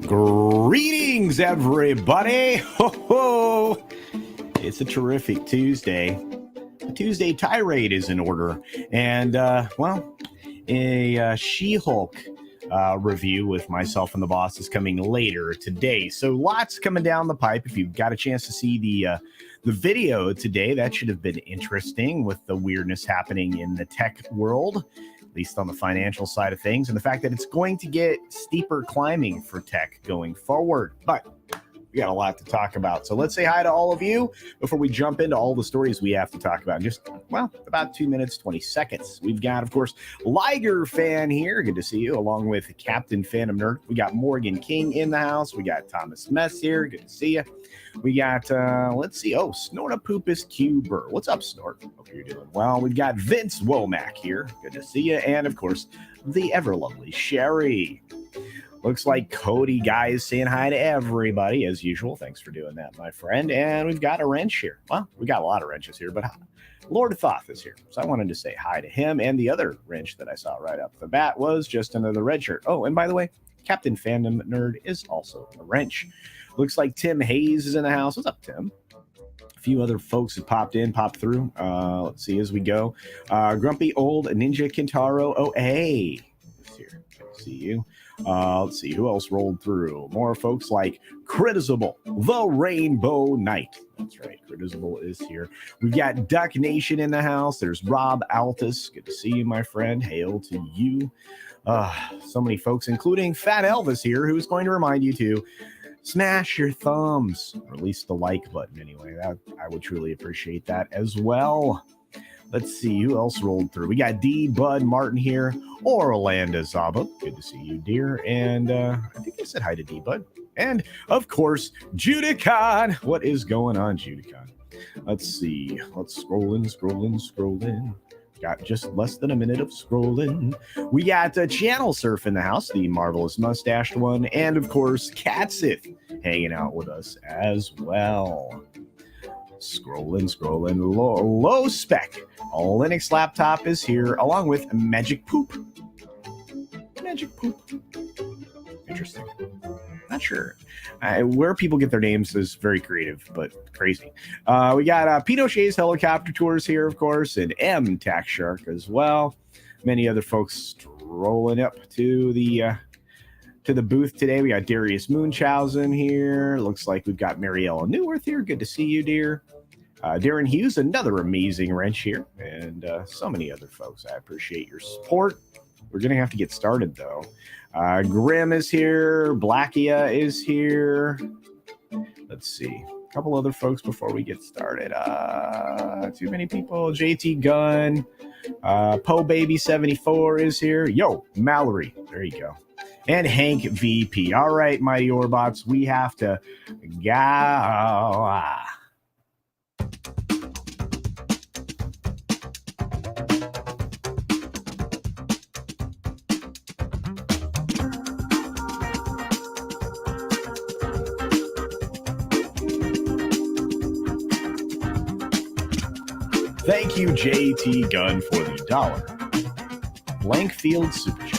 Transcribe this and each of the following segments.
Greetings, everybody. Ho ho! It's a terrific Tuesday. The Tuesday tirade is in order, and a She-Hulk review with myself and the boss is coming later today. So lots coming down the pipe. If you've got a chance to see the video today, that should have been interesting with the weirdness happening in the tech world, at least on the financial side of things, and the fact that it's going to get steeper climbing for tech going forward. But we got a lot to talk about. So let's say hi to all of you before we jump into all the stories we have to talk about in just, well, about 2 minutes, 20 seconds. We've got, of course, Liger Fan here. Good to see you, along with Captain Phantom Nerd. We got Morgan King in the house. We got Thomas Mess here. Good to see you. We got, let's see. Oh, Snortapupus Cuber. What's up, Snort? Hope you're doing well. We've got Vince Womack here. Good to see you. And, of course, the ever lovely Sherry. Looks like Cody Guy is saying hi to everybody, as usual. Thanks for doing that, my friend. And we've got a wrench here. Well, we got a lot of wrenches here, but Lord Thoth is here. So I wanted to say hi to him. And the other wrench that I saw right up the bat was just another red shirt. Oh, and by the way, Captain Fandom Nerd is also a wrench. Looks like Tim Hayes is in the house. What's up, Tim? A few other folks have popped through. Let's see as we go. Grumpy Old Ninja Kintaro. Oh, hey. He's here. Good to see you. Let's see who else rolled through. More folks like Consumable, the Rainbow Knight. That's right, Consumable is here. We've got Duck Nation in the house. There's Rob Altus. Good to see you, my friend. Hail to you. So many folks, including Fat Elvis here, who's going to remind you to smash your thumbs, or at least the like button anyway. I would truly appreciate that as well. Let's see who else rolled through. We got D. Bud Martin here. Orlando Zaba. Good to see you, dear. And I think I said hi to D. Bud. And, of course, Judicon. What is going on, Judicon? Let's see. Let's scrolling. Got just less than a minute of scrolling. We got Channel Surf in the house, the marvelous mustached one. And, of course, Catsith hanging out with us as well. Scrolling. Low spec. Linux laptop is here, along with Magic Poop. Interesting. Not sure. Where people get their names is very creative, but crazy. We got Pinochet's Helicopter Tours here, of course, and M Tax Shark as well. Many other folks strolling up to the booth today. We got Darius Munchausen here. Looks like we've got Mariella Newworth here. Good to see you, dear. Darren Hughes, another amazing wrench here, and so many other folks. I appreciate your support. We're going to have to get started, though. Grim is here. Blackia is here. Let's see. A couple other folks before we get started. Too many people. JT Gunn. Poe Baby 74 is here. Yo, Mallory. There you go. And Hank VP. All right, Mighty Orbots, we have to go. Thank you, JT Gunn, for the $1 blank field super chat.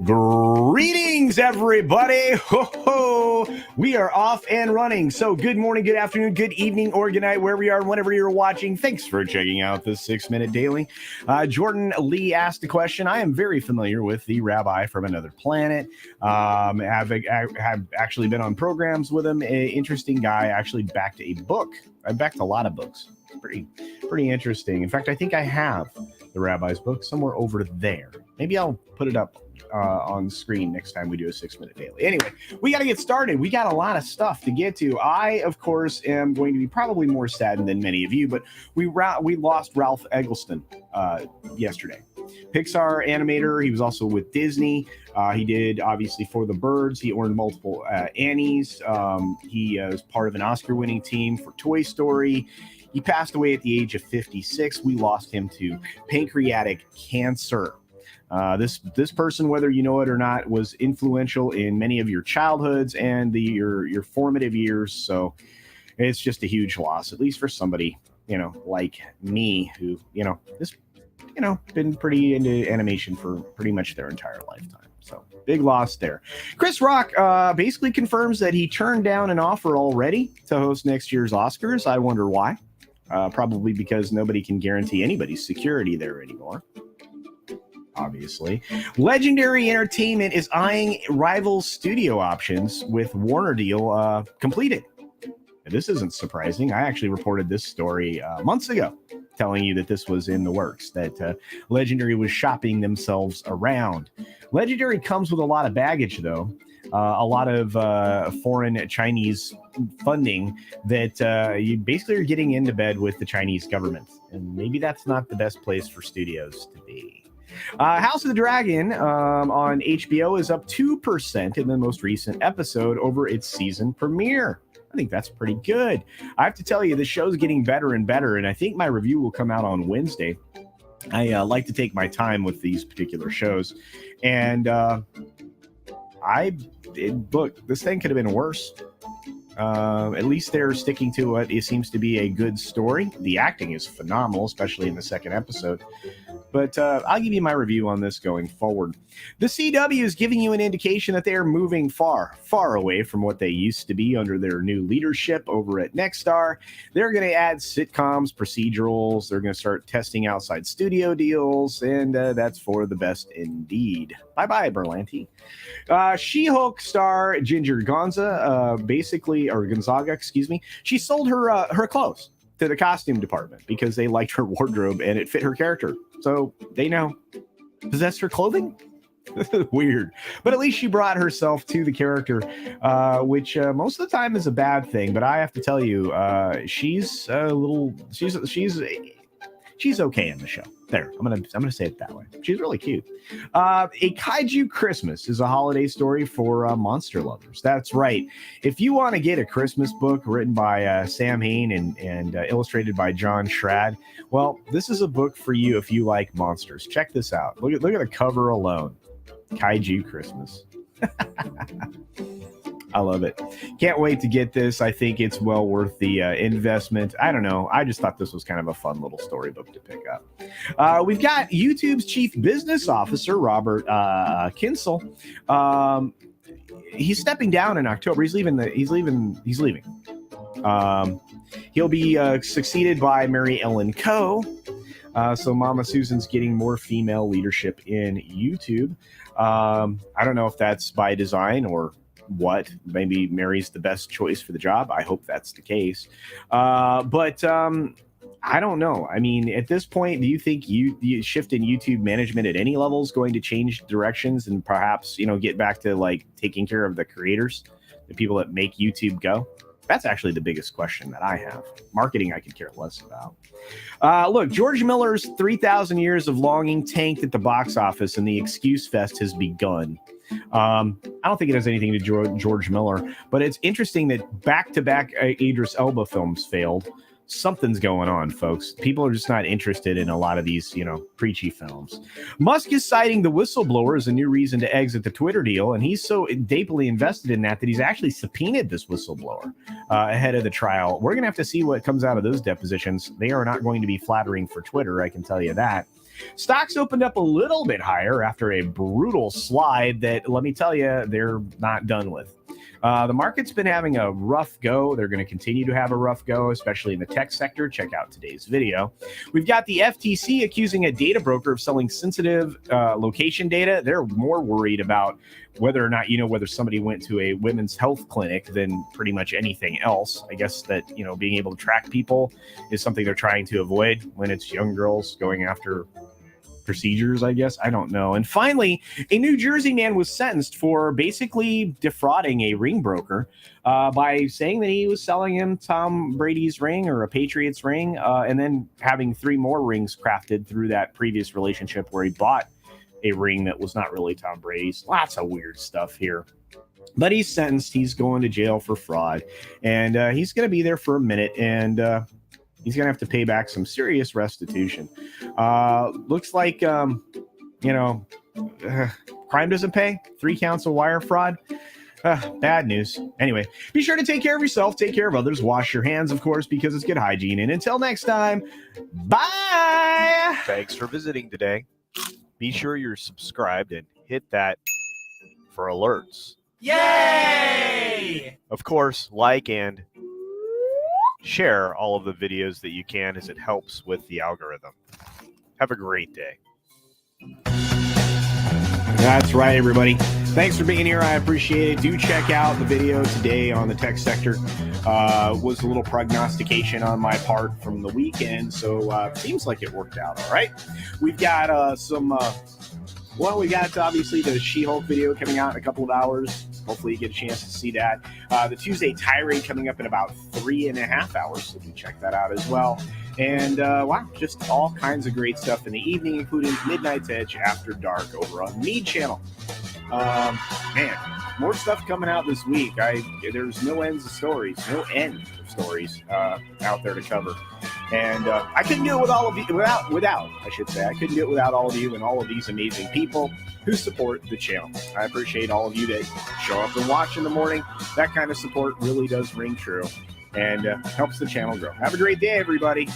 Greetings, everybody. Ho ho! We are off and running. So good morning, good afternoon, good evening, or good night, wherever you are, whenever you're watching. Thanks for checking out this 6-minute daily. Jordan Lee asked a question. I am very familiar with the Rabbi from Another Planet. Have actually been on programs with him. Interesting guy. Actually backed a book. I backed a lot of books. Pretty interesting. In fact, I think I have the Rabbi's book somewhere over there. Maybe I'll put it up on screen next time we do a 6-minute daily. Anyway, we got to get started. We got a lot of stuff to get to. I, of course, am going to be probably more saddened than many of you, but we lost Ralph Eggleston yesterday. Pixar animator. He was also with Disney. He did, obviously, For the Birds. He earned multiple Annies. He was part of an Oscar-winning team for Toy Story. He passed away at the age of 56. We lost him to pancreatic cancer. This person, whether you know it or not, was influential in many of your childhoods and your formative years. So it's just a huge loss, at least for somebody, like me, who, is, been pretty into animation for pretty much their entire lifetime. So big loss there. Chris Rock basically confirms that he turned down an offer already to host next year's Oscars. I wonder why. Probably because nobody can guarantee anybody's security there anymore. Obviously. Legendary Entertainment is eyeing rival studio options with Warner deal completed. This isn't surprising. I actually reported this story months ago, telling you that this was in the works, that Legendary was shopping themselves around. Legendary comes with a lot of baggage, though. A lot of foreign Chinese funding that you basically are getting into bed with the Chinese government. And maybe that's not the best place for studios to be. House of the Dragon on HBO is up 2% in the most recent episode over its season premiere. I think that's pretty good. I have to tell you, the show's getting better and better, and I think my review will come out on Wednesday. I like to take my time with these particular shows, and look, this thing could have been worse. At least they're sticking to what it seems to be a good story. The acting is phenomenal, especially in the second episode. But I'll give you my review on this going forward. The CW is giving you an indication that they are moving far, far away from what they used to be under their new leadership over at Nexstar. They're going to add sitcoms, procedurals. They're going to start testing outside studio deals, and that's for the best indeed. Bye-bye, Berlanti. She-Hulk star Ginger Gonzaga, she sold her clothes to the costume department because they liked her wardrobe and it fit her character. So they now possess her clothing. Weird. But at least she brought herself to the character, which most of the time is a bad thing. But I have to tell you, she's okay in the show. There, I'm gonna say it that way. She's really cute. A Kaiju Christmas is a holiday story for monster lovers. That's right. If you want to get a Christmas book written by Sam Hain and illustrated by John Schrad, well, this is a book for you if you like monsters. Check this out. Look at the cover alone. Kaiju Christmas. I love it. Can't wait to get this. I think it's well worth the investment. I don't know. I just thought this was kind of a fun little storybook to pick up. We've got YouTube's chief business officer, Robert Kinsel. He's stepping down in October. He's leaving. He'll be succeeded by Mary Ellen Coe. So Mama Susan's getting more female leadership in YouTube. I don't know if that's by design or what. Maybe Mary's the best choice for the job. I hope that's the case. But I don't know. I mean, at this point, do you think you shift in YouTube management at any level is going to change directions and perhaps, get back to like taking care of the creators, the people that make YouTube go? That's actually the biggest question that I have. Marketing, I could care less about. Look, George Miller's 3,000 Years of Longing tanked at the box office, and the excuse fest has begun. I don't think it has anything to do George Miller, but it's interesting that back-to-back Idris Elba films failed. Something's going on, folks. People are just not interested in a lot of these, preachy films. Musk is citing the whistleblower as a new reason to exit the Twitter deal, and he's so deeply invested in that he's actually subpoenaed this whistleblower ahead of the trial. We're going to have to see what comes out of those depositions. They are not going to be flattering for Twitter, I can tell you that. Stocks opened up a little bit higher after a brutal slide that, let me tell you, they're not done with. The market's been having a rough go. They're going to continue to have a rough go, especially in the tech sector. Check out today's video. We've got the FTC accusing a data broker of selling sensitive location data. They're more worried about whether or not whether somebody went to a women's health clinic than pretty much anything else. I guess that, being able to track people is something they're trying to avoid when it's young girls going after procedures, I guess. I don't know. And finally, a New Jersey man was sentenced for basically defrauding a ring broker by saying that he was selling him Tom Brady's ring or a Patriots ring, and then having 3 more rings crafted through that previous relationship where he bought a ring that was not really Tom Brady's. Lots of weird stuff here. But he's sentenced. He's going to jail for fraud, and he's going to be there for a minute. And He's going to have to pay back some serious restitution. Looks like, crime doesn't pay. 3 counts of wire fraud. Bad news. Anyway, be sure to take care of yourself, take care of others, wash your hands, of course, because it's good hygiene. And until next time, bye! Thanks for visiting today. Be sure you're subscribed and hit that for alerts. Yay! Of course, like and share all of the videos that you can, as it helps with the algorithm. Have a great day. That's right, everybody. Thanks for being here. I appreciate it. Do check out the video today on the tech sector. Was a little prognostication on my part from the weekend, so seems like it worked out all right. We've got we got obviously the She-Hulk video coming out in a couple of hours. Hopefully you get a chance to see that. The Tuesday tirade coming up in about 3.5 hours, so you can check that out as well. And wow, just all kinds of great stuff in the evening, including Midnight's Edge After Dark over on Mead Channel. Man, more stuff coming out this week. There's no end of stories out there to cover. And I couldn't do it with all of you, I couldn't do it without all of you and all of these amazing people who support the channel. I appreciate all of you that show up and watch in the morning. That kind of support really does ring true and helps the channel grow. Have a great day, everybody.